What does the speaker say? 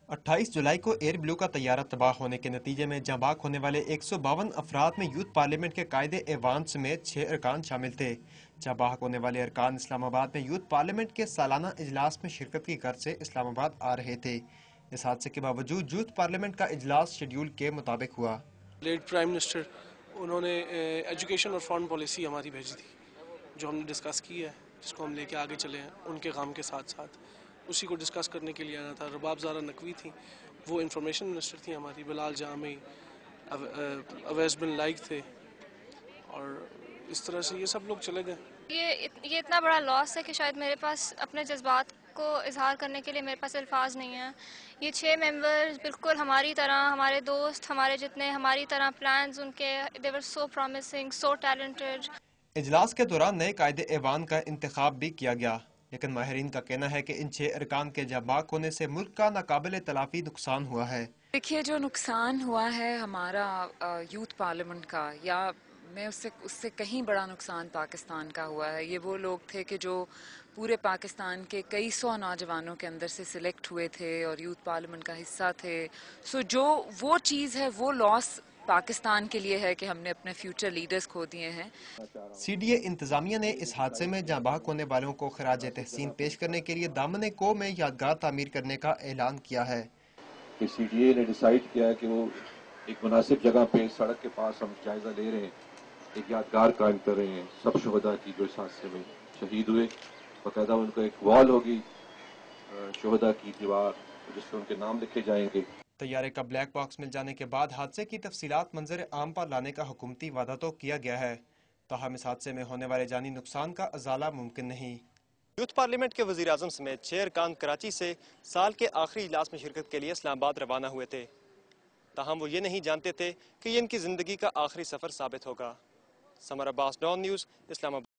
28 जुलाई को air blue का तैयारा तबाह होने के नतीजे में जाँ बाक होने वाले 152 अफराद में यूथ पार्लियामेंट के कायदे एवान समेत 6 अरकान शामिल थे। जाँ बाक होने वाले अरकान इस्लामाबाद में यूथ पार्लियामेंट के सालाना इजलास में शिरकत की गर्ज से इस्लामाबाद आ रहे थे। इस हादसे के बावजूद यूथ पार्लियामेंट का इजलास शेड्यूल के मुताबिक हुआ। लेट प्राइम मिनिस्टर उन्होंने एजुकेशन और फॉरेन पॉलिसी हमारी भेजी थी, जो हमने डिस्कस की है, जिसको हम लेके आगे चले हैं उनके काम के साथ साथ। उसी को डिस्कस करने के लिए आना था। रबाब ज़ारा नकवी थी, वो इंफॉर्मेशन मिनिस्टर थी हमारी। बिलाल जामी, अवैस बिन लाइक थे, और इस तरह से ये सब लोग चले गए। ये इतना बड़ा लॉस है कि शायद मेरे पास अपने जज्बात को इजहार करने के लिए मेरे पास अल्फाज नहीं है। ये 6 मेंबर्स बिल्कुल हमारी तरह, हमारे दोस्त, हमारे जितने हमारी तरह प्लान्स उनके, दे वर सो प्रॉमिसिंग, सो टैलेंटेड। इजलास के दौरान नए कायदे एवान का इंतखाब भी किया गया, लेकिन माहिरीन का कहना है कि इन 6 अरकान के जाँ बाक होने से मुल्क का नाकाबिले तलाफी नुकसान हुआ है। देखिए, जो नुकसान हुआ है हमारा यूथ पार्लियामेंट का, या मैं उससे कहीं बड़ा नुकसान पाकिस्तान का हुआ है। ये वो लोग थे कि जो पूरे पाकिस्तान के कई सौ नौजवानों के अंदर से सिलेक्ट हुए थे और यूथ पार्लियामेंट का हिस्सा थे। सो जो वो चीज़ है, वो लॉस पाकिस्तान के लिए है कि हमने अपने फ्यूचर लीडर्स खो दिए हैं। सीडीए इंतजामिया ने इस हादसे में जाँ बाक होने वालों को खराज तहसीन पेश करने के लिए दामन को में यादगार तामीर करने का ऐलान किया है। कि सीडीए ने डिसाइड किया है कि वो एक मुनासिब जगह पे सड़क के पास हम जायजा ले रहे हैं, एक यादगार कायम कर रहे हैं सब शहदा की जो इस हादसे में शहीद हुए। बाकायदा उनको एक वॉल होगी, शहदा की दीवार, जिसमें उनके नाम लिखे जाएंगे। तैयारे का ब्लैक बॉक्स मिल जाने के बाद हादसे की तफसीलात मंजर आम पर लाने का हुकूमती वादा तो किया गया है, ताहम इस हादसे में होने वाले जानी नुकसान का अजाला मुमकिन नहीं। यूथ पार्लियामेंट के वज़ीर आज़म समेत 6 अरकान कराची से साल के आखिरी इजलास में शिरकत के लिए इस्लामाबाद रवाना हुए थे, ताहम वो ये नहीं जानते थे कि ये इनकी ज़िंदगी का आखिरी सफ़र साबित होगा। समर अब्बास, डॉन न्यूज़, इस्लामाबाद।